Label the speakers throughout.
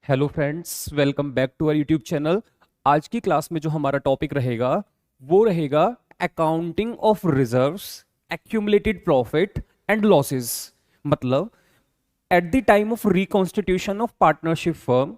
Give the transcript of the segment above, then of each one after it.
Speaker 1: Hello friends, welcome back to our YouTube channel. आज की class में जो हमारा टॉपिक रहेगा वो रहेगा accounting of reserves, accumulated profit and losses. मतलब at the time of reconstitution of partnership firm,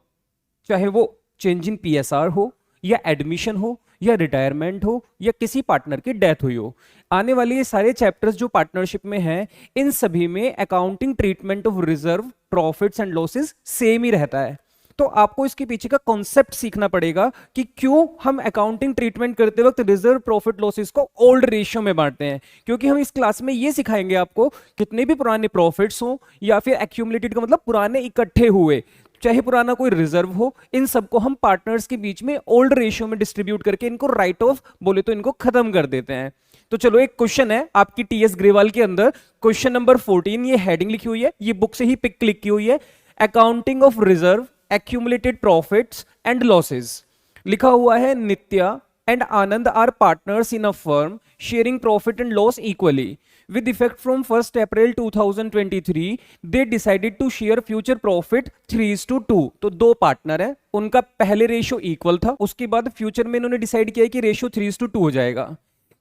Speaker 1: चाहे वो चेंज इन पीएसआर हो या एडमिशन हो या रिटायरमेंट हो या किसी पार्टनर की डेथ हुई हो, आने वाले ये सारे चैप्टर्स जो पार्टनरशिप में हैं, इन सभी में accounting treatment of reserve, profits and losses same ही रहता है। तो आपको इसके पीछे का कॉन्सेप्ट सीखना पड़ेगा कि क्यों हम अकाउंटिंग ट्रीटमेंट करते वक्त रिजर्व, प्रॉफिट, लॉसेस को ओल्ड रेशियो में बांटते हैं। क्योंकि हम इस क्लास में ये सिखाएंगे आपको, कितने भी पुराने प्रॉफिट्स हो या फिर एक्यूमुलेटेड का मतलब पुराने इकट्ठे हुए, चाहे पुराना कोई रिजर्व हो, इन सबको हम पार्टनर्स के बीच में ओल्ड रेशियो में डिस्ट्रीब्यूट करके इनको राइट ऑफ बोले तो इनको खत्म कर देते हैं। तो चलो, एक क्वेश्चन है आपकी टीएस ग्रेवाल के अंदर, क्वेश्चन नंबर 14, ये हेडिंग लिखी हुई है, ये बुक से ही पिक क्लिक की हुई है, accounting of reserve, accumulated profits and losses। लिखा हुआ है, नित्या and Anand are partners in a firm sharing profit and loss equally with effect from 1st April 2023 they decided to share future profit 3:2। तो दो partner है, उनका पहले ratio equal था, उसके बाद फ्यूचर में इन्होंने डिसाइड किया कि रेशियो 3:2 हो जाएगा।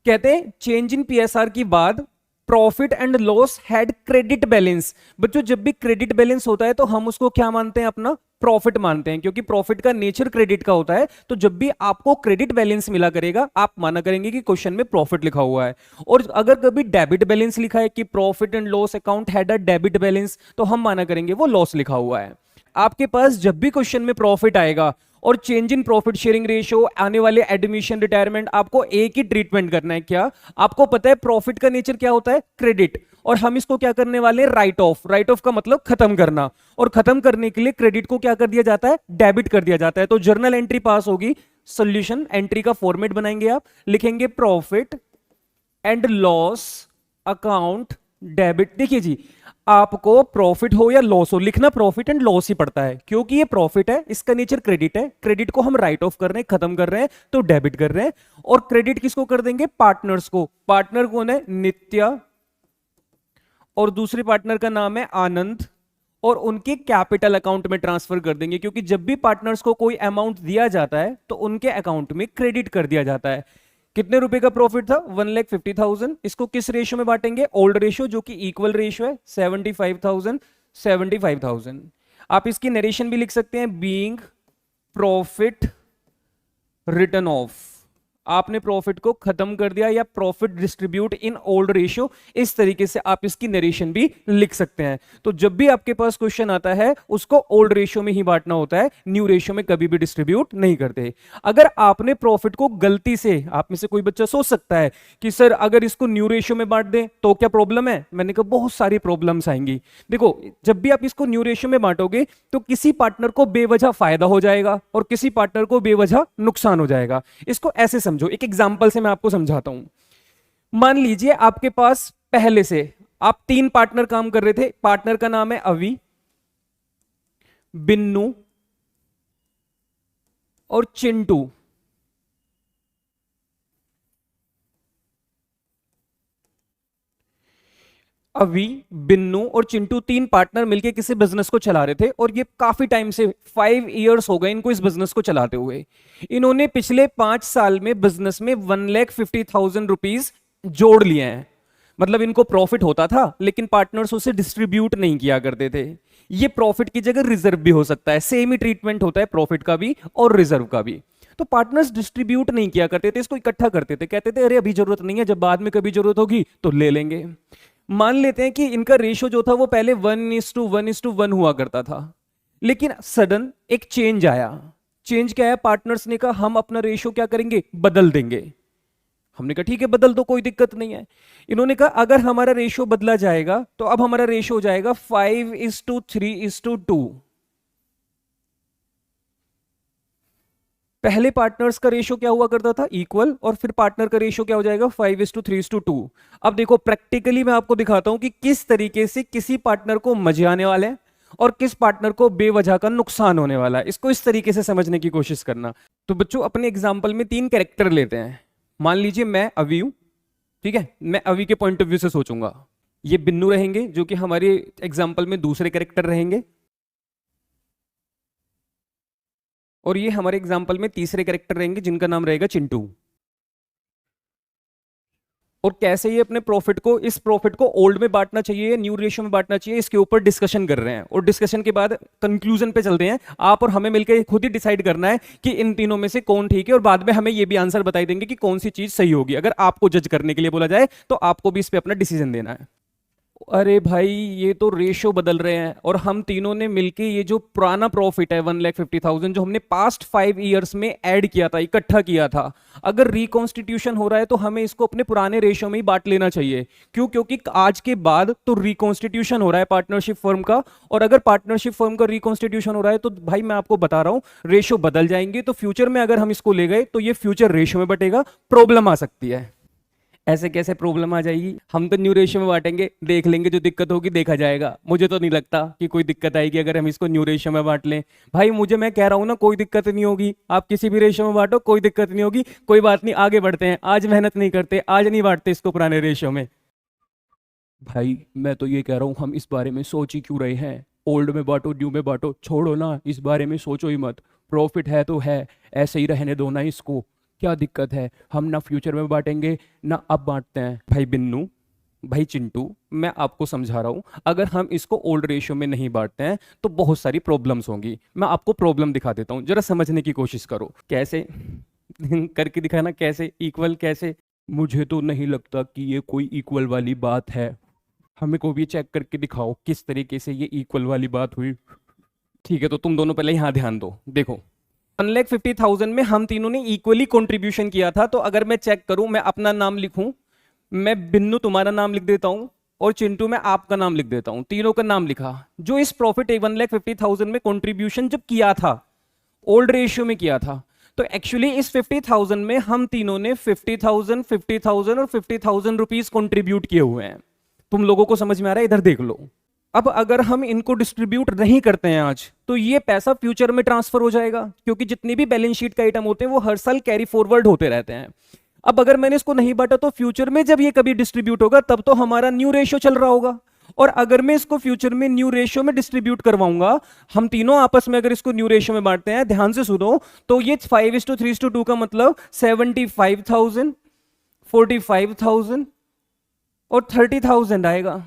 Speaker 1: कहते हैं चेंज इन पीएसआर की बाद profit and loss had credit balance. बच्चों, जब भी क्रेडिट बैलेंस होता है तो हम उसको क्या मानते हैं? अपना प्रॉफिट मानते हैं, क्योंकि प्रॉफिट का नेचर क्रेडिट का होता है। तो जब भी आपको क्रेडिट बैलेंस मिला करेगा, आप माना करेंगे कि क्वेश्चन में प्रॉफिट लिखा हुआ है। और अगर कभी डेबिट बैलेंस लिखा है कि profit and loss account had a debit balance, तो हम माना करेंगे वो लॉस लिखा हुआ है। आपके पास जब भी क्वेश्चन में प्रॉफिट आएगा और change in profit sharing ratio, आने वाले एडमिशन, रिटायरमेंट, आपको एक ही ट्रीटमेंट करना है। क्या आपको पता है प्रॉफिट का नेचर क्या होता है? क्रेडिट। और हम इसको क्या करने वाले हैं? Right of. राइट ऑफ का मतलब खत्म करना, और खत्म करने के लिए क्रेडिट को क्या कर दिया जाता है? डेबिट कर दिया जाता है। तो जर्नल एंट्री पास होगी, सोल्यूशन एंट्री का फॉर्मेट बनाएंगे आप, लिखेंगे profit and loss account debit. देखिए जी, आपको प्रॉफिट हो या लॉस हो, लिखना प्रॉफिट एंड लॉस ही पड़ता है, क्योंकि ये प्रॉफिट है, इसका नेचर क्रेडिट है, क्रेडिट को हम राइट ऑफ कर रहे हैं, खत्म कर रहे हैं, तो डेबिट कर रहे हैं। और क्रेडिट किसको कर देंगे? पार्टनर्स को। पार्टनर कौन है? नित्या, और दूसरे पार्टनर का नाम है आनंद, और उनके कैपिटल अकाउंट में ट्रांसफर कर देंगे, क्योंकि जब भी पार्टनर्स को कोई अमाउंट दिया जाता है तो उनके अकाउंट में क्रेडिट कर दिया जाता है। कितने रुपए का प्रॉफिट था? 1,50,000। इसको किस रेशियो में बांटेंगे? ओल्ड रेशियो, जो कि इक्वल रेशियो है, 75,000 75,000। आप इसकी नरेशन भी लिख सकते हैं, बीइंग प्रॉफिट रिटर्न ऑफ। आपने प्रॉफिट को खत्म कर दिया, या profit distribute in old ratio, इस तरीके से आप इसकी नरेशन भी लिख सकते हैं। तो जब भी आपके पास क्वेश्चन आता है, उसको ओल्ड रेशियो में ही बांटना होता है, न्यू रेशियो में कभी भी डिस्ट्रीब्यूट नहीं करते। अगर आपने प्रॉफिट को गलती से, आप में से कोई बच्चा सोच सकता है कि सर अगर इसको न्यू रेशियो में बांट दें तो क्या प्रॉब्लम है? मैंने कहा बहुत सारी प्रॉब्लम्स आएंगी। देखो, जब भी आप इसको न्यू रेशियो में बांटोगे तो किसी पार्टनर को बेवजह फायदा हो जाएगा और किसी पार्टनर को बेवजह नुकसान हो जाएगा। इसको ऐसे समझो, एक एग्जांपल से मैं आपको समझाता हूं। मान लीजिए आपके पास पहले से आप 3 पार्टनर काम कर रहे थे। पार्टनर का नाम है अवि, बिन्नू और चिंटू। अवि, बिन्नू और चिंटू 3 पार्टनर मिलकर किसी बिजनेस को चला रहे थे, और ये काफी टाइम से 5 इयर्स हो गए इनको इस बिजनेस को चलाते हुए। इन्होंने पिछले 5 साल में बिजनेस में 1,50,000 रुपीज जोड़ लिए हैं। मतलब इनको प्रॉफिट होता था, लेकिन पार्टनर्स उसे डिस्ट्रीब्यूट नहीं किया करते थे। ये प्रॉफिट की जगह रिजर्व भी हो सकता है, सेम ही ट्रीटमेंट होता है प्रॉफिट का भी और रिजर्व का भी। तो पार्टनर्स डिस्ट्रीब्यूट नहीं किया करते थे, इसको इकट्ठा करते थे, कहते थे अरे अभी जरूरत नहीं है, जब बाद में कभी जरूरत होगी तो ले लेंगे। मान लेते हैं कि इनका रेशियो जो था वो पहले 1:1:1 हुआ करता था, लेकिन सडन एक चेंज आया। चेंज क्या है? पार्टनर्स ने कहा हम अपना रेशियो क्या करेंगे? बदल देंगे। हमने कहा ठीक है, बदल दो, कोई दिक्कत नहीं है। इन्होंने कहा अगर हमारा रेशियो बदला जाएगा तो अब हमारा रेशियो हो जाएगा 5:3:2। पहले पार्टनर्स का रेशियो क्या हुआ करता था? इक्वल, और फिर पार्टनर का रेशियो क्या हो जाएगा? 5:3:2। अब देखो, प्रैक्टिकली मैं आपको दिखाता हूं कि किस तरीके से किसी पार्टनर को मजे आने वाले हैं और किस पार्टनर को बेवजह का नुकसान होने वाला है। इसको इस तरीके से समझने की कोशिश करना। तो बच्चों, अपने एग्जाम्पल में 3 कैरेक्टर लेते हैं। मान लीजिए मैं अवि हूं, ठीक है, मैं अवि के पॉइंट ऑफ व्यू से सोचूंगा। ये बिन्नू रहेंगे, जो कि हमारे एग्जाम्पल में दूसरे कैरेक्टर रहेंगे। और ये हमारे एग्जाम्पल में तीसरे कैरेक्टर रहेंगे जिनका नाम रहेगा चिंटू। और कैसे ये अपने प्रॉफिट को, इस प्रॉफिट को ओल्ड में बांटना चाहिए, न्यू रेशियो में बांटना चाहिए, इसके ऊपर डिस्कशन कर रहे हैं। और डिस्कशन के बाद कंक्लूजन पे चलते हैं। आप और हमें मिलकर खुद ही डिसाइड करना है कि इन तीनों में से कौन ठीक है, और बाद में हमें ये भी आंसर बताई देंगे कि कौन सी चीज सही होगी। अगर आपको जज करने के लिए बोला जाए तो आपको भी इस पे अपना डिसीजन देना है। अरे भाई ये तो रेशो बदल रहे हैं, और हम तीनों ने मिलके ये जो पुराना प्रॉफिट है 1,50,000 जो हमने पास्ट 5 ईयर्स में ऐड किया था, इकट्ठा किया था, अगर रिकॉन्स्टिट्यूशन हो रहा है तो हमें इसको अपने पुराने रेशो में ही बांट लेना चाहिए। क्यों? क्योंकि आज के बाद तो रिकॉन्स्टिट्यूशन हो रहा है पार्टनरशिप फर्म का, और अगर पार्टनरशिप फर्म का रिकॉन्स्टिट्यूशन हो रहा है तो भाई मैं आपको बता रहा हूं रेशो बदल जाएंगे। तो फ्यूचर में अगर हम इसको ले गए तो ये फ्यूचर रेशो में बटेगा, प्रॉब्लम आ सकती है। ऐसे कैसे प्रॉब्लम आ जाएगी? हम तो न्यू रेशियो में बांटेंगे, देख लेंगे, जो दिक्कत होगी देखा जाएगा। मुझे तो नहीं लगता कि कोई दिक्कत आएगी अगर हम इसको न्यू रेशियो में बांट लें। भाई मुझे, मैं कह रहा हूं ना, कोई दिक्कत नहीं होगी। आप किसी भी रेशियो में बांटो, कोई दिक्कत नहीं होगी। कोई बात नहीं, आगे बढ़ते हैं। आज मेहनत नहीं करते, आज नहीं बांटते इसको पुराने रेशियो में। भाई मैं तो ये कह रहा हूँ, हम इस बारे में सोच ही क्यों रहे हैं? ओल्ड में बांटो, न्यू में बांटो, छोड़ो ना, इस बारे में सोचो ही मत। प्रॉफिट है तो है, ऐसे ही रहने दो ना इसको। क्या दिक्कत है? हम ना फ्यूचर में बांटेंगे ना अब बांटते हैं। भाई बिन्नू, भाई चिंटू, मैं आपको समझा रहा हूं, अगर हम इसको ओल्ड रेशियो में नहीं बांटते हैं तो बहुत सारी प्रॉब्लम्स होंगी। मैं आपको प्रॉब्लम दिखा देता हूं, जरा समझने की कोशिश करो। कैसे? करके दिखाना, कैसे इक्वल, कैसे? मुझे तो नहीं लगता कि ये कोई इक्वल वाली बात है। हमें को भी चेक करके दिखाओ किस तरीके से ये इक्वल वाली बात हुई। ठीक है, तो तुम दोनों पहले यहाँ ध्यान दो। देखो 1,50,000 में हम तीनों ने इक्वली कंट्रीब्यूशन किया था। तो अगर मैं चेक करूं, मैं अपना नाम लिखूं, मैं बिन्नू तुम्हारा नाम लिख देता हूं, और चिंटू मैं आपका नाम लिख देता हूं। तीनों का नाम लिखा। जो इस प्रॉफिट 1,50,000 में कंट्रीब्यूशन जब किया था, ओल्ड रेशियो में किया था, तो एक्चुअली इस 50,000 में हम तीनों ने 50,000, 50,000 और 50,000 रुपीज कंट्रीब्यूट किए हुए हैं। तुम लोगों को समझ में आ रहा है? इधर देख लो। अब अगर हम इनको डिस्ट्रीब्यूट नहीं करते हैं आज, तो ये पैसा फ्यूचर में ट्रांसफर हो जाएगा, क्योंकि जितनी भी बैलेंस शीट का आइटम होते हैं वो हर साल कैरी फॉरवर्ड होते रहते हैं। अब अगर मैंने इसको नहीं बांटा तो फ्यूचर में जब ये कभी डिस्ट्रीब्यूट होगा तब तो हमारा न्यू रेशियो चल रहा होगा। और अगर मैं इसको फ्यूचर में न्यू रेशियो में डिस्ट्रीब्यूट करवाऊंगा, हम तीनों आपस में अगर इसको न्यू रेशियो में बांटते हैं, ध्यान से सुनो, तो ये 5:3:2 का मतलब 75,000, 45,000 और 30,000 आएगा।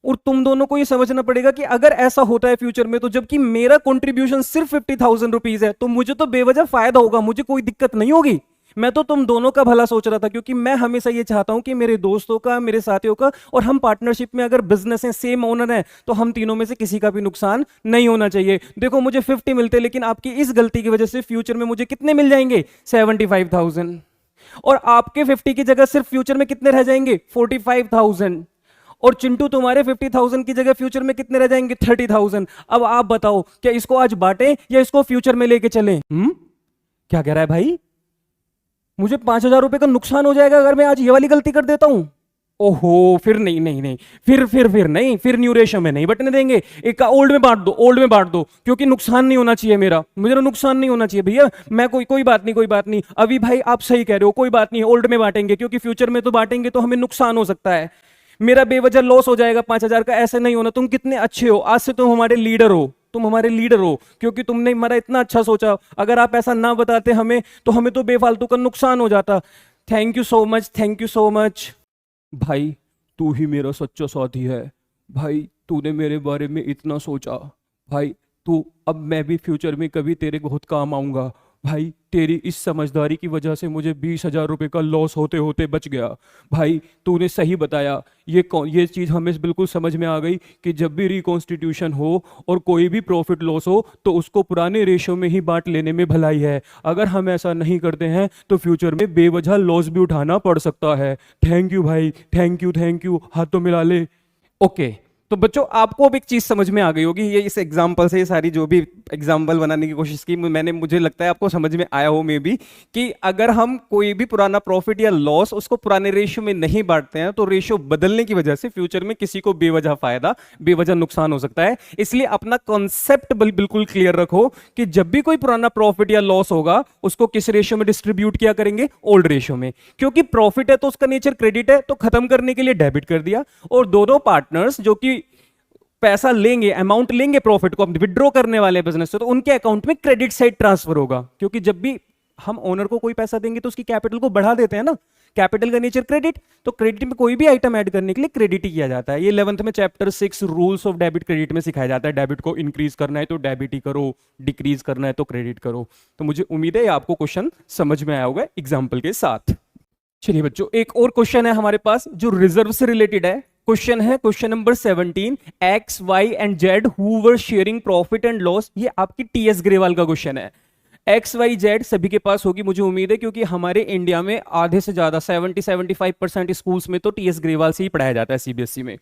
Speaker 1: और तुम दोनों को ये समझना पड़ेगा कि अगर ऐसा होता है फ्यूचर में, तो जबकि मेरा कंट्रीब्यूशन सिर्फ 50,000 रुपीज है, तो मुझे तो बेवजह फायदा होगा, मुझे कोई दिक्कत नहीं होगी। मैं तो तुम दोनों का भला सोच रहा था, क्योंकि मैं हमेशा ये चाहता हूं कि मेरे दोस्तों का, मेरे साथियों का, और हम पार्टनरशिप में अगर बिजनेस है, सेम ओनर है, तो हम तीनों में से किसी का भी नुकसान नहीं होना चाहिए। देखो मुझे 50 मिलते, लेकिन आपकी इस गलती की वजह से फ्यूचर में मुझे कितने मिल जाएंगे? 75,000। और आपके 50 की जगह सिर्फ फ्यूचर में कितने रह जाएंगे? 45,000। और चिंटू तुम्हारे 50,000 की जगह फ्यूचर में कितने रह जाएंगे? 30,000। अब आप बताओ, क्या इसको आज बांटे या इसको फ्यूचर में लेके चलें? क्या कह रहा है भाई? मुझे 5,000 रुपए का नुकसान हो जाएगा अगर मैं आज ये वाली गलती कर देता हूं। ओहो, फिर नहीं नहीं नहीं, फिर नहीं, फिर न्यू रेशियो में नहीं बटने देंगे। एक का ओल्ड में बांट दो, ओल्ड में बांट दो, क्योंकि नुकसान नहीं होना चाहिए मेरा, मुझे नुकसान नहीं होना चाहिए भैया। मैं कोई बात नहीं, कोई बात नहीं। अभी भाई आप सही कह रहे हो, कोई बात नहीं, ओल्ड में बांटेंगे, क्योंकि फ्यूचर में तो बांटेंगे तो हमें नुकसान हो सकता है, मेरा बेवजह लॉस हो जाएगा 5,000 का। ऐसे नहीं होना। तुम कितने अच्छे हो, आज से तुम हमारे लीडर हो, तुम हमारे लीडर हो, क्योंकि तुमने हमारा इतना अच्छा सोचा। अगर आप ऐसा ना बताते हमें, तो हमें तो बेफालतू का नुकसान हो जाता। Thank you so much, thank you so much. भाई तू ही मेरा सच्चा साथी है। भाई तूने मेरे बारे में इतना सोचा। भाई तू, अब मैं भी फ्यूचर में कभी तेरे बहुत काम आऊंगा। भाई तेरी इस समझदारी की वजह से मुझे 20,000 रुपये का लॉस होते होते बच गया। भाई तूने सही बताया। ये चीज़ हमें बिल्कुल समझ में आ गई कि जब भी रिकॉन्स्टिट्यूशन हो और कोई भी प्रॉफिट लॉस हो, तो उसको पुराने रेशो में ही बांट लेने में भलाई है। अगर हम ऐसा नहीं करते हैं तो फ्यूचर में बेवजह लॉस भी उठाना पड़ सकता है। थैंक यू भाई, थैंक यू, थैंक यू। हाथ तो मिला ले। ओके, तो बच्चों आपको अब एक चीज समझ में आ गई होगी। ये इस एग्जाम्पल से, ये सारी जो भी एग्जाम्पल बनाने की कोशिश की मैंने, मुझे लगता है आपको समझ में आया हो मे भी, कि अगर हम कोई भी पुराना प्रॉफिट या लॉस उसको पुराने रेशियो में नहीं बांटते हैं, तो रेशियो बदलने की वजह से फ्यूचर में किसी को बेवजह फायदा, बेवजह नुकसान हो सकता है। इसलिए अपना कॉन्सेप्ट बिल्कुल क्लियर रखो कि जब भी कोई पुराना प्रॉफिट या लॉस होगा, उसको किस रेशियो में डिस्ट्रीब्यूट किया करेंगे? ओल्ड रेशियो में। क्योंकि प्रॉफिट है तो उसका नेचर क्रेडिट है, तो खत्म करने के लिए डेबिट कर दिया। और दोनों पार्टनर्स जो कि पैसा लेंगे, अमाउंट लेंगे प्रॉफिट को विड्रॉ करने वाले बिजनेस से, तो उनके अकाउंट में क्रेडिट साइड ट्रांसफर होगा, क्योंकि जब भी हम ओनर को कोई पैसा देंगे तो उसकी कैपिटल को बढ़ा देते हैं ना, कैपिटल का नेचर क्रेडिट, तो क्रेडिट में कोई भी आइटम ऐड करने के लिए क्रेडिट ही किया जाता है। ये 11th में chapter 6 rules of debit credit में सिखाया जाता है, डेबिट को इंक्रीज करना है तो डेबिट ही करो, डिक्रीज करना है तो क्रेडिट करो। तो मुझे उम्मीद है आपको क्वेश्चन समझ में आया होगा एग्जाम्पल के साथ। चलिए बच्चों, एक और क्वेश्चन है हमारे पास जो रिजर्व से रिलेटेड है। क्वेश्चन है question number 17, X Y and Z who were sharing profit and loss. ये आपकी टीएस ग्रेवाल का क्वेश्चन है। एक्स वाई जेड सभी के पास होगी मुझे उम्मीद है, क्योंकि हमारे इंडिया में आधे से ज्यादा 70-75% स्कूल्स में तो टीएस ग्रेवाल से ही पढ़ाया जाता है सीबीएसई में।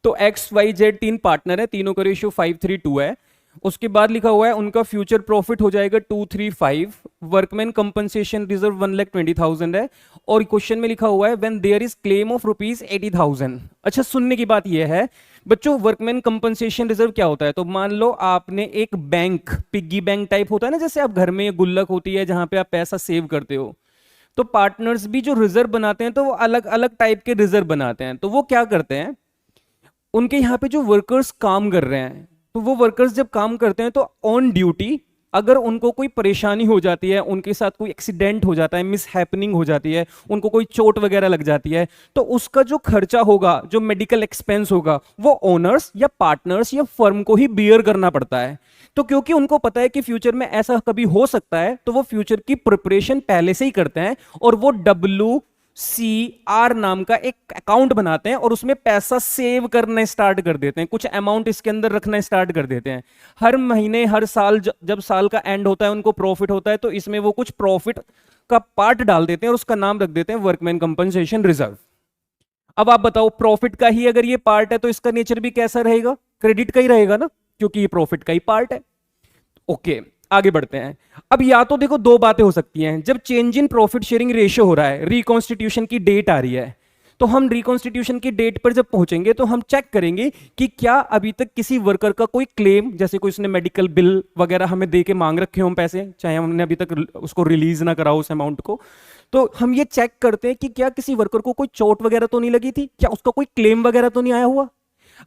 Speaker 1: तो एक्स वाई जेड 3 पार्टनर है, तीनों का रेशियो 5:3:2 है। उसके बाद लिखा हुआ है उनका फ्यूचर प्रॉफिट हो जाएगा 235, वर्कमैन कंपनसेशन रिजर्व 1,20,000 है, और क्वेश्चन में लिखा हुआ है when there is claim of ₹80,000। अच्छा, सुनने की बात यह है बच्चों, वर्कमैन कंपनसेशन रिजर्व क्या होता है? तो मान लो आपने एक बैंक, पिग्गी बैंक टाइप होता है ना, जैसे आप घर में गुल्लक होती है जहां पे आप पैसा सेव करते हो, तो पार्टनर्स भी जो रिजर्व बनाते हैं तो वो अलग अलग टाइप के रिजर्व बनाते हैं। तो वो क्या करते हैं, उनके यहाँ पे जो वर्कर्स काम कर रहे हैं, तो वो वर्कर्स जब काम करते हैं तो ऑन ड्यूटी अगर उनको कोई परेशानी हो जाती है, उनके साथ कोई एक्सीडेंट हो जाता है, मिस हैपनिंग हो जाती है, उनको कोई चोट वगैरह लग जाती है, तो उसका जो खर्चा होगा, जो मेडिकल एक्सपेंस होगा, वो ओनर्स या पार्टनर्स या फर्म को ही बियर करना पड़ता है। तो क्योंकि उनको पता है कि फ्यूचर में ऐसा कभी हो सकता है, तो वो फ्यूचर की प्रिपरेशन पहले से ही करते हैं और वो WCR नाम का एक अकाउंट बनाते हैं और उसमें पैसा सेव करना स्टार्ट कर देते हैं, कुछ अमाउंट इसके अंदर रखना स्टार्ट कर देते हैं। हर महीने हर साल जब साल का एंड होता है, उनको प्रॉफिट होता है, तो इसमें वो कुछ प्रॉफिट का पार्ट डाल देते हैं और उसका नाम रख देते हैं वर्कमैन कंपनसेशन रिजर्व। अब आप बताओ, प्रॉफिट का ही अगर ये पार्ट है तो इसका नेचर भी कैसा रहेगा? क्रेडिट का ही रहेगा ना, क्योंकि ये प्रॉफिट का ही पार्ट है। ओके, आगे बढ़ते हैं। अब या तो देखो दो बातें हो सकती हैं, जब change in profit sharing ratio हो रहा है, रिकॉन्स्टिट्यूशन की डेट आ रही है, तो हम रिकॉन्स्टिट्यूशन की डेट पर जब पहुंचेंगे तो हम चेक करेंगे कि क्या अभी तक किसी वर्कर का कोई क्लेम, जैसे कोई उसने मेडिकल बिल वगैरह हमें दे के मांग रखे हो पैसे, चाहे हमने अभी तक उसको रिलीज ना करा उस अमाउंट को, तो हम ये चेक करते हैं कि क्या किसी वर्कर को कोई चोट वगैरह तो नहीं लगी थी, क्या उसका कोई क्लेम वगैरह तो नहीं आया हुआ।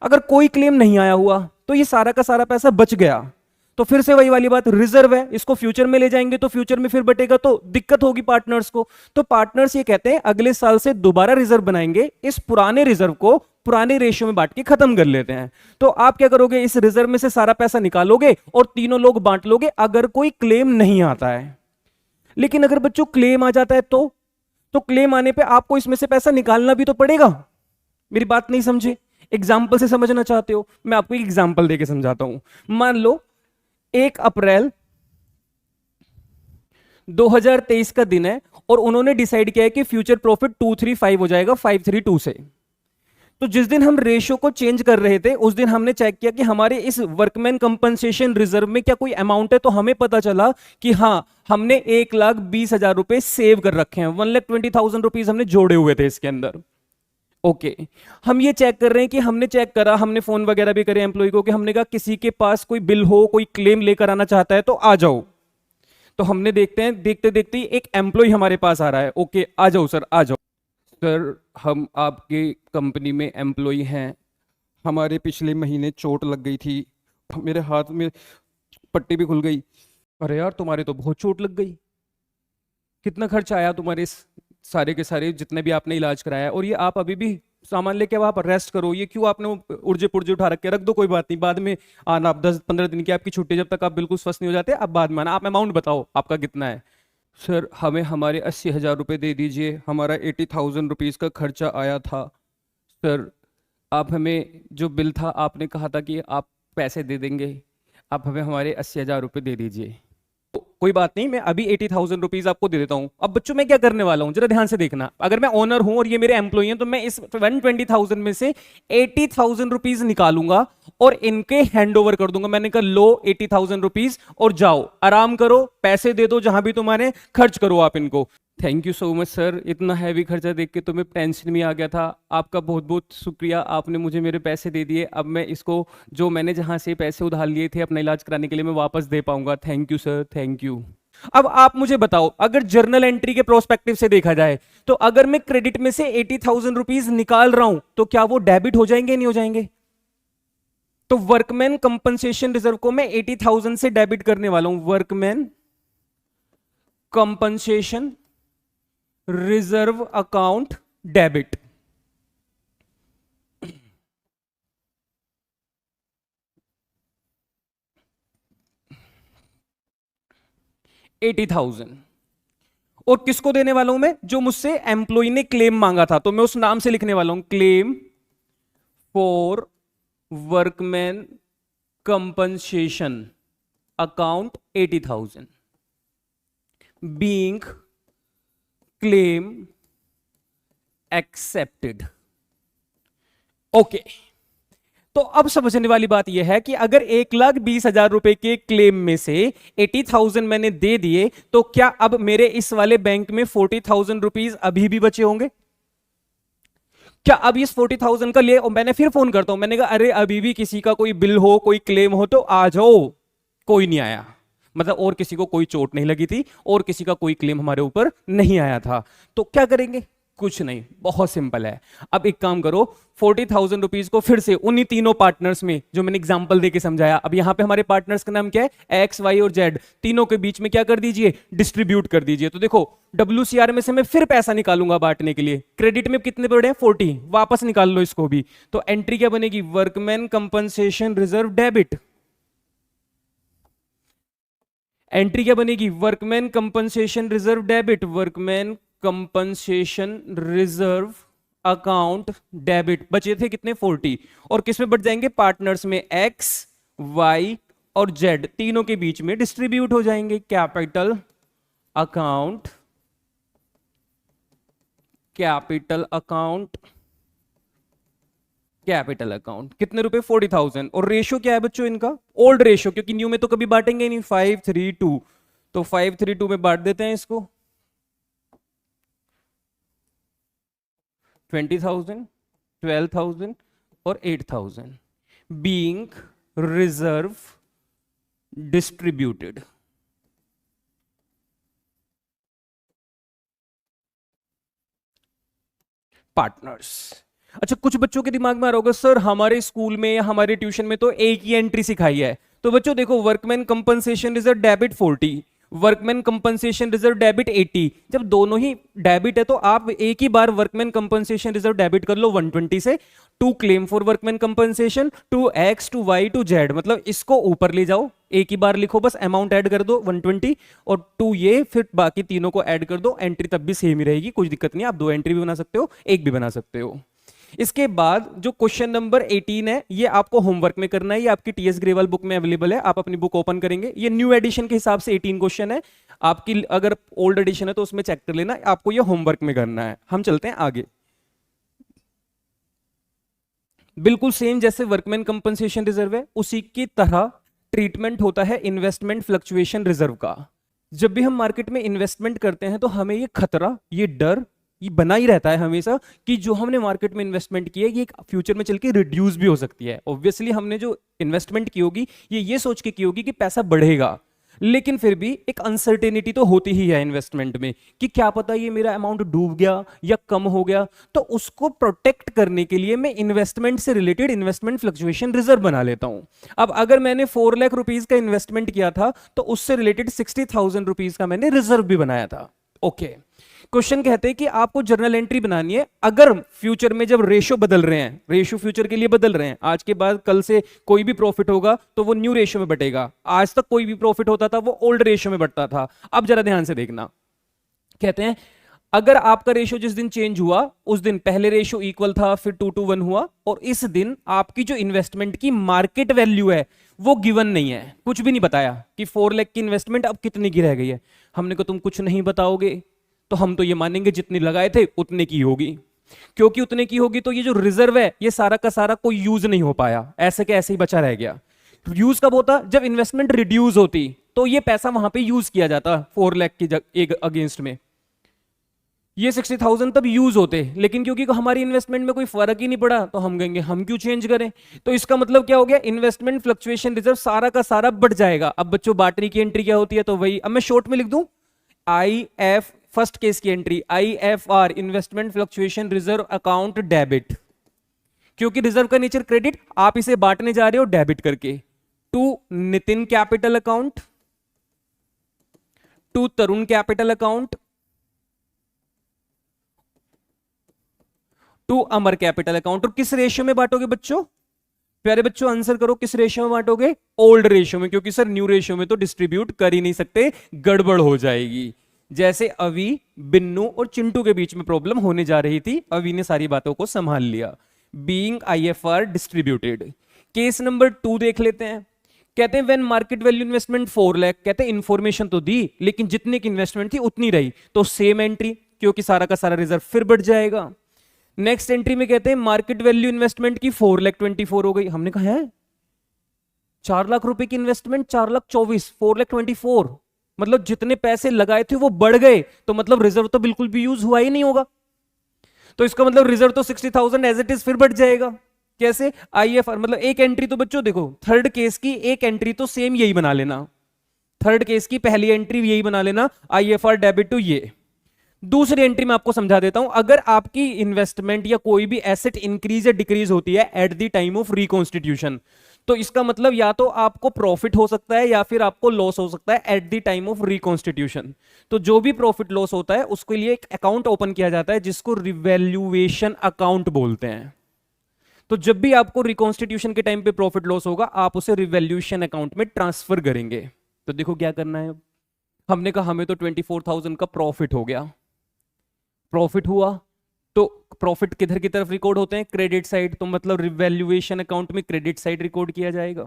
Speaker 1: अगर कोई क्लेम नहीं आया हुआ तो ये सारा का सारा पैसा बच गया, तो फिर से वही वाली बात, रिजर्व है, इसको फ्यूचर में ले जाएंगे तो फ्यूचर में फिर बटेगा तो दिक्कत होगी पार्टनर्स को। तो पार्टनर्स ये कहते हैं अगले साल से दोबारा रिजर्व बनाएंगे, इस पुराने रिजर्व को पुराने रेशियो में बांट के खत्म कर लेते हैं। तो आप क्या करोगे, इस रिजर्व में से सारा पैसा निकालोगे और तीनों लोग बांट लोगे अगर कोई क्लेम नहीं आता है। लेकिन अगर बच्चों क्लेम आ जाता है तो क्लेम आने पे आपको इसमें से पैसा निकालना भी तो पड़ेगा। मेरी बात नहीं समझे, एग्जाम्पल से समझना चाहते हो? मैं आपको एक एग्जाम्पल देके समझाता हूं। मान लो 1 अप्रैल 2023 का दिन है और उन्होंने डिसाइड किया है कि फ्यूचर प्रॉफिट 235 हो जाएगा 532 से। तो जिस दिन हम रेशियो को चेंज कर रहे थे उस दिन हमने चेक किया कि हमारे इस वर्कमैन कंपनसेशन रिजर्व में क्या कोई अमाउंट है, तो हमें पता चला कि हाँ, हमने 1,20,000 रुपए सेव कर रखे हैं, 1,20,000 रुपीज हमने जोड़े हुए थे इसके अंदर। ओके, हम ये चेक कर रहे हैं कि हमने चेक करा, हमने फोन वगैरह भी करे एम्प्लॉय को कि हमने कहा किसी के पास कोई बिल हो, कोई क्लेम लेकर आना चाहता है तो आ जाओ। तो हमने देखते हैं, देखते देखते ही एक एम्प्लॉय हमारे पास आ रहा है। ओके, आ जाओ सर, आ जाओ सर, हम आपके कंपनी में एम्प्लॉय हैं, हमारे पिछले महीने चोट लग गई थी, मेरे हाथ में पट्टी भी खुल गई। अरे यार, तुम्हारे तो बहुत चोट लग गई, कितना खर्च आया तुम्हारे सारे के सारे जितने भी आपने इलाज कराया, और ये आप अभी भी सामान लेके आप रेस्ट करो, ये क्यों आपने उर्जे पुर्जे उठा रखे? रख दो, कोई बात नहीं, बाद में आना, आप 10-15 दिन की आपकी छुट्टी, जब तक आप बिल्कुल स्वस्थ नहीं हो जाते आप बाद में आना। आप अमाउंट बताओ आपका कितना है? सर, हमें हमारे 80,000 रुपये दे दीजिए, हमारा 80,000 रुपीज़ का खर्चा आया था। सर, आप हमें जो बिल था आपने कहा था कि आप पैसे दे देंगे, आप हमें हमारे 80,000 रुपये दे दीजिए। कोई बात नहीं, मैं अभी 80,000 रुपीज आपको दे देता हूं। अब बच्चों मैं क्या करने वाला हूं, जरा ध्यान से देखना। अगर मैं ओनर हूं और ये मेरे एम्प्लॉय हैं तो मैं इस 120,000 में से 80,000 रुपीज निकालूंगा और इनके हैंड ओवर कर दूंगा। मैंने कहा लो 80,000 रुपीज और जाओ आराम करो, पैसे दे दो जहां भी तुम्हारे, खर्च करो आप इनको। Thank you so much sir, इतना हैवी खर्चा देख के तो मैं टेंशन में आ गया था, आपका बहुत बहुत शुक्रिया, आपने मुझे मेरे पैसे दे दिए। अब मैं इसको, जो मैंने जहां से पैसे उधार लिए थे अपना इलाज कराने के लिए, मैं वापस दे पाऊंगा। Thank you sir, thank you. अब आप मुझे बताओ, अगर जर्नल एंट्री के प्रोस्पेक्टिव से देखा जाए तो अगर मैं क्रेडिट में से 80,000 रुपीज निकाल रहा हूं तो क्या वो डेबिट हो जाएंगे नहीं हो जाएंगे? तो वर्कमैन कंपनसेशन रिजर्व को मैं 80,000 से डेबिट करने वाला हूं, workman compensation reserve account debit. $80,000 और किसको देने वाला हूं मैं, जो मुझसे एम्प्लॉय ने क्लेम मांगा था, तो मैं उस नाम से लिखने वाला हूं, claim for workman compensation account 80,000 being claim accepted. Okay, तो अब समझने वाली बात यह है कि अगर 1,20,000 रुपए के क्लेम में से 80,000 मैंने दे दिए, तो क्या अब मेरे इस वाले बैंक में 40,000 रुपीज अभी भी बचे होंगे? क्या अब इस 40,000 का लिए, और मैंने फिर फोन करता हूं, मैंने कहा अरे अभी भी किसी का कोई बिल हो, कोई क्लेम हो तो आ जाओ, कोई नहीं आया, मतलब और किसी को कोई चोट नहीं लगी थी और किसी का कोई क्लेम हमारे ऊपर नहीं आया था, तो क्या करेंगे? कुछ नहीं, बहुत सिंपल है। अब एक काम करो, 40,000 रुपीज को फिर से उन्हीं तीनों पार्टनर्स में जो मैंने एग्जांपल देके समझाया, अब यहां पे हमारे पार्टनर्स का नाम क्या है, एक्स वाई और जेड, तीनों के बीच में क्या कर दीजिए, डिस्ट्रीब्यूट कर दीजिए। तो देखो WCR में से मैं फिर पैसा निकालूंगा बांटने के लिए, क्रेडिट में कितने पड़े हैं 40, वापस निकाल लो इसको भी, तो एंट्री क्या बनेगी, workman compensation reserve debit. Entry क्या बनेगी, workman compensation reserve debit, workman compensation reserve account debit. बचे थे कितने 40, और किसमें बढ़ जाएंगे, पार्टनर्स में, एक्स वाई और जेड, तीनों के बीच में डिस्ट्रीब्यूट हो जाएंगे। Capital account, capital account, capital account, कितने रुपए 40,000, और रेशो क्या है बच्चों इनका, ओल्ड रेशो, क्योंकि न्यू में तो कभी बांटेंगे नहीं, 532, तो 532 में बांट देते हैं इसको, 20,000, 12,000 और 8,000 बीइंग रिजर्व डिस्ट्रीब्यूटेड। पार्टनर्स। अच्छा, कुछ बच्चों के दिमाग में आ रहा होगा सर हमारे स्कूल में या हमारे ट्यूशन में तो एक ही एंट्री सिखाई है, तो बच्चों देखो workman compensation reserve debit 40, workman compensation reserve debit 80, जब दोनों ही डेबिट है तो आप एक ही बार वर्कमैन कंपनसेशन रिजर्व डेबिट कर लो 120 से, to claim for workman compensation, to X, to Y, to Z, मतलब इसको ऊपर ले जाओ, एक ही बार लिखो, बस अमाउंट ऐड कर दो 120 और टू ये, फिर बाकी तीनों को ऐड कर दो, एंट्री तब भी सेम ही रहेगी, कुछ दिक्कत नहीं, आप दो एंट्री भी बना सकते हो, एक भी बना सकते हो। इसके बाद जो क्वेश्चन नंबर 18 है, ये आपको होमवर्क में करना है, ये आपकी टीएस ग्रेवाल बुक में अवेलेबल है, आप अपनी बुक ओपन करेंगे, ये न्यू एडिशन के हिसाब से 18 क्वेश्चन है, आपकी अगर ओल्ड एडिशन है तो उसमें चेक कर लेना, आपको ये होमवर्क में करना है। हम चलते हैं आगे। बिल्कुल सेम जैसे वर्कमैन कंपनसेशन रिजर्व है, उसी की तरह ट्रीटमेंट होता है इन्वेस्टमेंट फ्लक्चुएशन रिजर्व का। जब भी हम मार्केट में इन्वेस्टमेंट करते हैं तो हमें ये खतरा, ये डर, ये बना ही रहता है हमेशा कि जो हमने मार्केट में इन्वेस्टमेंट की है ये फ्यूचर में चल के रिड्यूस भी हो सकती है। ऑब्वियसली हमने जो इन्वेस्टमेंट की होगी ये सोच के की होगी कि पैसा बढ़ेगा, लेकिन फिर भी एक अनसर्टेनिटी तो होती ही है इन्वेस्टमेंट में कि क्या पता ये मेरा अमाउंट डूब गया या कम हो गया, तो उसको प्रोटेक्ट करने के लिए मैं इन्वेस्टमेंट से रिलेटेड इन्वेस्टमेंट फ्लक्चुएशन रिजर्व बना लेता हूं। अब अगर मैंने 4 लाख रुपीज का इन्वेस्टमेंट किया था तो उससे रिलेटेड 60,000 रुपीज का मैंने रिजर्व भी बनाया था। ओके, क्वेश्चन कहते हैं कि आपको जर्नल एंट्री बनानी है, अगर फ्यूचर में जब रेशो बदल रहे हैं, रेशो फ्यूचर के लिए बदल रहे हैं, आज के बाद कल से कोई भी प्रॉफिट होगा तो वो न्यू रेशो में बटेगा, आज तक कोई भी प्रॉफिट होता था वो ओल्ड रेशो में बटता था। अब जरा ध्यान से देखना, कहते हैं अगर आपका रेशो जिस दिन चेंज हुआ उस दिन पहले रेशो इक्वल था, फिर 2:1 हुआ, और इस दिन आपकी जो इन्वेस्टमेंट की मार्केट वैल्यू है वो गिवन नहीं है, कुछ भी नहीं बताया कि 4 लाख की इन्वेस्टमेंट अब कितनी की रह गई है। हमने कहा तुम कुछ नहीं बताओगे तो हम तो ये मानेंगे जितनी लगाए थे उतने की होगी, क्योंकि उतने की होगी तो ये जो रिजर्व है ये सारा का सारा कोई यूज नहीं हो पाया, ऐसे के ऐसे ही बचा रह गया। यूज कब होता, जब इन्वेस्टमेंट रिड्यूस होती तो ये पैसा वहां पे यूज किया जाता 4 लाख की अगेंस्ट में, ये 60,000 तब यूज होते, लेकिन क्योंकि हमारी इन्वेस्टमेंट में कोई फर्क ही नहीं पड़ा तो हम कहेंगे हम क्यों चेंज करें। तो इसका मतलब क्या हो गया, इन्वेस्टमेंट फ्लक्चुएशन रिजर्व सारा का सारा बढ़ जाएगा। अब बच्चों बाटरी की एंट्री क्या होती है, तो वही अब मैं शॉर्ट में लिख दूं, IF फर्स्ट केस की entry IFR investment fluctuation reserve account debit, क्योंकि रिजर्व का नेचर क्रेडिट, आप इसे बांटने जा रहे हो डेबिट करके। To Nitin capital account, to Tarun capital account, to Amar capital account. और किस रेशियो में बांटोगे बच्चों? प्यारे बच्चों आंसर करो, किस रेशियो में बांटोगे? ओल्ड रेशियो में, क्योंकि सर न्यू रेशियो में तो डिस्ट्रीब्यूट कर ही नहीं सकते, गड़बड़ हो जाएगी। जैसे अवि, बिन्नू और चिंटू के बीच में प्रॉब्लम होने जा रही थी, अवि ने सारी बातों को संभाल लिया। Being IFR distributed. Case number 2 देख लेते हैं। कहते हैं when market value investment 4 lakh, कहते हैं इन्फॉर्मेशन तो दी लेकिन जितने की इन्वेस्टमेंट थी उतनी रही, तो सेम एंट्री, क्योंकि सारा का सारा रिजर्व फिर बढ़ जाएगा। नेक्स्ट एंट्री में कहते हैं मार्केट वैल्यू इन्वेस्टमेंट की 4,24,000 हो गई। हमने कहा है 4 लाख रुपए की इन्वेस्टमेंट 4,24,000, 4,24,000, मतलब जितने पैसे लगाए थे वो बढ़ गए, तो मतलब रिजर्व तो बिल्कुल भी यूज हुआ ही नहीं होगा। तो इसका मतलब रिजर्व तो 60,000 एज इट इज फिर बढ़ जाएगा। कैसे? आईएफआर मतलब एक एंट्री तो बच्चों देखो, थर्ड केस की एक एंट्री तो सेम यही बना लेना, थर्ड केस की पहली एंट्री यही बना लेना, आईएफआर डेबिट टू ये। दूसरी एंट्री में आपको समझा देता हूं, अगर आपकी इन्वेस्टमेंट या कोई भी एसेट इंक्रीज या डिक्रीज होती है eight the time of reconstitution, तो इसका मतलब या तो आपको प्रॉफिट हो सकता है या फिर आपको लॉस हो सकता है eight the time of reconstitution. तो जो भी प्रॉफिट लॉस होता है उसके लिए एक अकाउंट ओपन किया जाता है जिसको रिवैल्यूएशन अकाउंट बोलते हैं। तो जब भी आपको रिकॉन्स्टिट्यूशन के टाइम पे प्रॉफिट लॉस होगा, आप उसे रिवैल्यूएशन अकाउंट में ट्रांसफर करेंगे। तो देखो क्या करना है। हमने कहा हमें तो 24,000 का प्रॉफिट हो गया, प्रॉफिट हुआ तो प्रॉफिट किधर की तरफ रिकॉर्ड होते हैं? Credit side. तो मतलब रिवैल्यूएशन अकाउंट में क्रेडिट साइड रिकॉर्ड किया जाएगा।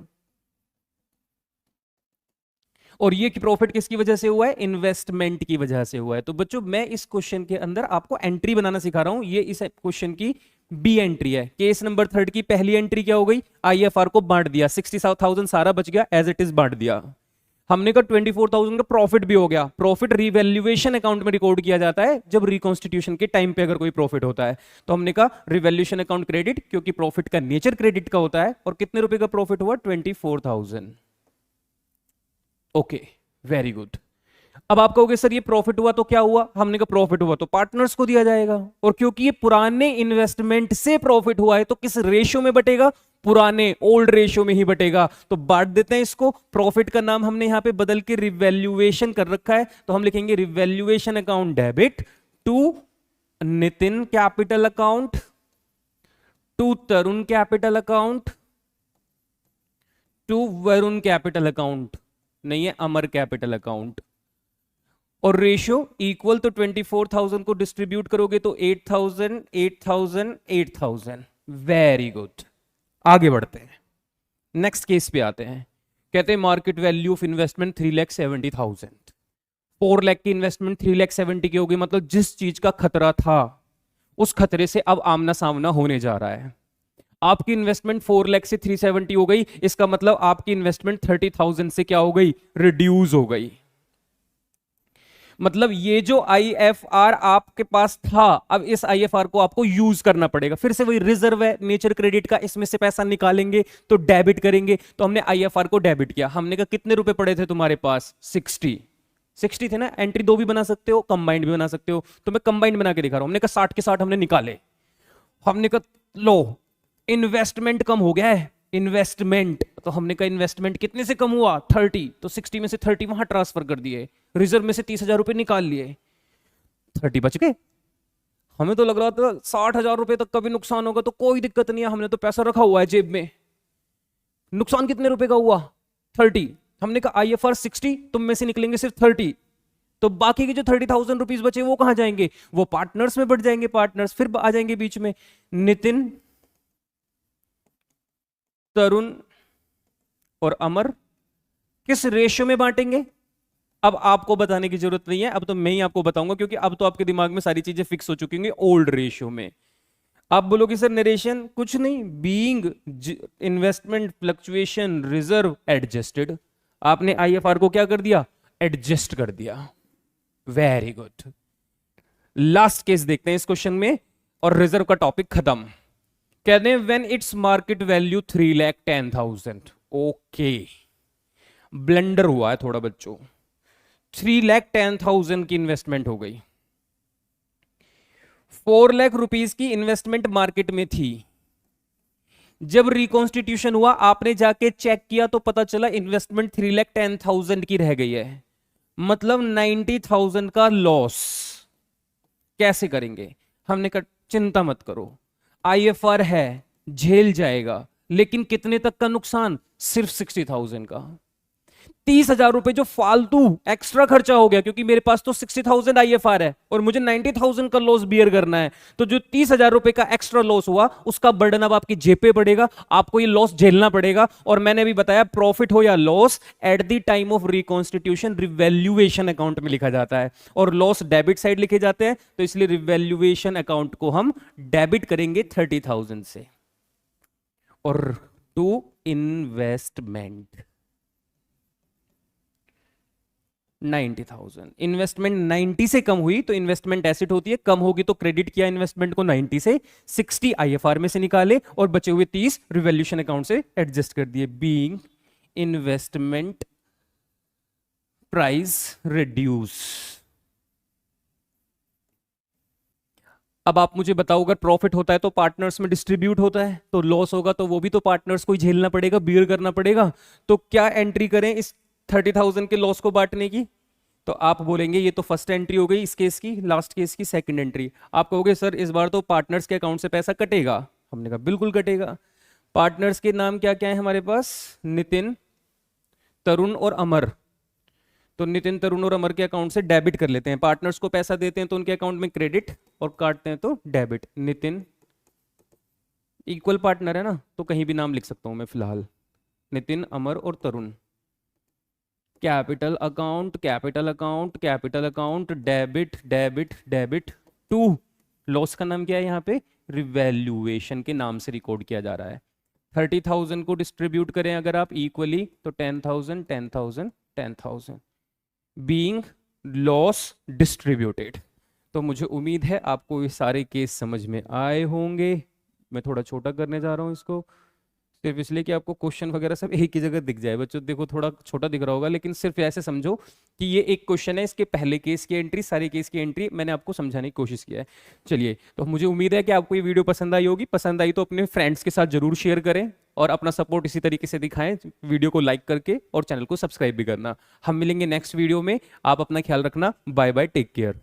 Speaker 1: और ये प्रॉफिट किसकी वजह से हुआ है? इन्वेस्टमेंट की वजह से हुआ है। तो बच्चों मैं इस क्वेश्चन के अंदर आपको एंट्री बनाना सिखा रहा हूं, ये इस क्वेश्चन की बी एंट्री है। केस नंबर 3 की पहली एंट्री क्या हो गई? आईएफआर को बांट दिया, 60,000 सारा बच गया, एज इट इज बांट दिया। हमने कहा 24,000 का प्रॉफिट भी हो गया। प्रॉफिट रिवैल्यूएशन अकाउंट में रिकॉर्ड किया जाता है जब रिकॉन्स्टिट्यूशन के टाइम पे अगर कोई प्रॉफिट होता है। तो हमने कहा रिवैल्यूएशन अकाउंट क्रेडिट, क्योंकि प्रॉफिट का नेचर क्रेडिट का होता है। और कितने रुपए का प्रॉफिट हुआ? 24,000। Okay, very good. अब आप कहोगे सर ये प्रॉफिट हुआ तो क्या हुआ? हमने कहा प्रॉफिट हुआ तो पार्टनर्स को दिया जाएगा, और क्योंकि ये पुराने इन्वेस्टमेंट से प्रॉफिट हुआ है तो किस रेशियो में बटेगा? पुराने ओल्ड रेशियो में ही बटेगा। तो बांट देते हैं इसको। प्रॉफिट का नाम हमने यहां पे बदल के रिवैल्यूएशन कर रखा है, तो हम लिखेंगे revaluation account debit to Nitin capital account, to Tarun capital account, to Varun capital account, नहीं है अमर कैपिटल अकाउंट। और रेशियो इक्वल, तो 24,000 को डिस्ट्रीब्यूट करोगे तो 8,000, 8,000, 8,000। Very good. आगे बढ़ते हैं, नेक्स्ट केस पे आते हैं। कहते हैं market value of investment 3,70,000। 4 lakh की इन्वेस्टमेंट 3,70,000 की होगी, मतलब जिस चीज का खतरा था उस खतरे से अब आमना सामना होने जा रहा है। आपकी इन्वेस्टमेंट 4 लाख से 370 हो गई, इसका मतलब आपकी इन्वेस्टमेंट 30,000 से क्या हो गई? रिड्यूस हो गई। मतलब ये जो आईएफआर आपके पास था, अब इस आईएफआर को आपको यूज करना पड़ेगा। फिर से वही रिजर्व है नेचर क्रेडिट का, इसमें से पैसा निकालेंगे तो डेबिट करेंगे। तो हमने आईएफआर को डेबिट किया। हमने कहा कितने रुपए पड़े थे तुम्हारे पास? 60 थे ना। एंट्री 2 भी बना सकते हो, कंबाइंड भी बना सकते हो, तो मैं कंबाइंड बना के दिखा रहा हूं। हमने कहा 60 के 60 हमने निकाले। हमने कहा लो इन्वेस्टमेंट कम हो गया है, इन्वेस्टमेंट। तो हमने कहा इन्वेस्टमेंट कितने से कम हुआ? 30। तो 60 में से 30 वहां ट्रांसफर कर दिए, रिजर्व में से 30,000 रुपए निकाल लिए, 30 बच गए। हमें तो लग रहा था 60,000 रुपए तक का भी नुकसान होगा तो कोई दिक्कत नहीं है, हमने तो पैसा रखा हुआ है जेब में। नुकसान कितने रुपए का हुआ? 30। हमने कहा आईएफआर 60, तुम में से निकलेंगे सिर्फ 30, तो बाकी के जो 30,000 रुपीज बचे वो कहां जाएंगे? वो पार्टनर्स में बढ़ जाएंगे। पार्टनर्स फिर आ जाएंगे बीच में, नितिन, तरुण और अमर। किस रेशियो में बांटेंगे? अब आपको बताने की जरूरत नहीं है, अब तो मैं ही आपको बताऊंगा, क्योंकि अब तो आपके दिमाग में सारी चीजें फिक्स हो चुकी होंगी ओल्ड रेशियो में। आप बोलोगे सर नरेशन कुछ नहीं, being investment fluctuation reserve adjusted. आपने आईएफआर को क्या कर दिया? एडजस्ट कर दिया। Very good. लास्ट केस देखते हैं इस क्वेश्चन में, और रिजर्व का टॉपिक खत्म। कहते हैं when its market value 3,10,000। Okay, blunder हुआ है थोड़ा बच्चों। 3,10,000 की इन्वेस्टमेंट हो गई। 4 लाख रुपीस की इन्वेस्टमेंट मार्केट में थी, जब रिकॉन्स्टिट्यूशन हुआ आपने जाके चेक किया तो पता चला इन्वेस्टमेंट 3,10,000 की रह गई है, मतलब 90,000 का लॉस। कैसे करेंगे? हमने कहा चिंता मत करो, आईएफआर है, झेल जाएगा, लेकिन कितने तक का नुकसान? सिर्फ 60,000 का। 30,000 रुपए जो फालतू एक्स्ट्रा खर्चा हो गया, क्योंकि मेरे पास तो 60,000 आईएफआर है और मुझे 90,000 का लॉस बियर करना है, तो जो 30,000 रुपए का एक्स्ट्रा लॉस हुआ उसका बर्डन अब आपकी जेब पे पड़ेगा, आपको ये लॉस झेलना पड़ेगा। और मैंने भी बताया प्रॉफिट हो या loss, eight the time of reconstitution revaluation account में लिखा जाता है और लॉस डेबिट साइड लिखे जाते हैं, तो इसलिए रिवैल्यूएशन अकाउंट को हम डेबिट करेंगे 30,000 से। और टू इन्वेस्टमेंट 90,000, इन्वेस्टमेंट 90 से कम हुई तो इन्वेस्टमेंट एसेट होती है, कम होगी तो क्रेडिट किया इन्वेस्टमेंट को 90 से, 60 आईएफआर में से निकाले और बचे हुए 30 रिवैल्यूएशन अकाउंट से एडजस्ट कर दिए। Being investment price reduce. अब आप मुझे बताओ, अगर प्रॉफिट होता है तो पार्टनर्स में डिस्ट्रीब्यूट होता है, तो लॉस होगा तो वो भी तो पार्टनर्स को ही झेलना पड़ेगा, बियर करना पड़ेगा। तो क्या एंट्री करें इस 30,000 के लॉस को बांटने की? तो आप बोलेंगे ये तो फर्स्ट एंट्री हो गई इस केस की, लास्ट केस की सेकंड एंट्री। आप कहोगे सर इस बार तो पार्टनर्स के अकाउंट से पैसा कटेगा। हमने कहा बिल्कुल कटेगा। पार्टनर्स के नाम क्या क्या है हमारे पास? नितिन, तरुण और अमर। तो नितिन, तरुण और अमर के अकाउंट से डेबिट कर लेते हैं। पार्टनर्स को पैसा देते हैं तो उनके अकाउंट में क्रेडिट और काटते हैं तो डेबिट। नितिन इक्वल पार्टनर है ना, तो कहीं भी नाम लिख सकता हूं मैं फिलहाल। नितिन, अमर और Tarun. Capital account, capital account, capital account, debit debit debit to. Loss का नाम क्या है यहाँ पे? रिवैल्यूएशन के नाम से रिकॉर्ड किया जा रहा है। 30,000 को डिस्ट्रीब्यूट करें अगर आप इक्वली तो 10,000 10,000 10,000 बीइंग लॉस डिस्ट्रीब्यूटेड। तो मुझे उम्मीद है आपको ये सारे केस समझ में आए होंगे। मैं थोड़ा छोटा करने जा रहा हूँ इसको, सिर्फ इसलिए कि आपको क्वेश्चन वगैरह सब एक ही जगह दिख जाए। बच्चों देखो थोड़ा छोटा दिख रहा होगा, लेकिन सिर्फ ऐसे समझो कि ये एक क्वेश्चन है, इसके पहले केस की एंट्री, सारे केस की एंट्री मैंने आपको समझाने की कोशिश किया है। चलिए, तो मुझे उम्मीद है कि आपको ये वीडियो पसंद आई होगी। पसंद आई तो अपने फ्रेंड्स के साथ जरूर शेयर करें और अपना सपोर्ट इसी तरीके से दिखाएं, वीडियो को लाइक करके और चैनल को सब्सक्राइब भी करना। हम मिलेंगे नेक्स्ट वीडियो में। आप अपना ख्याल रखना। Bye bye, take care.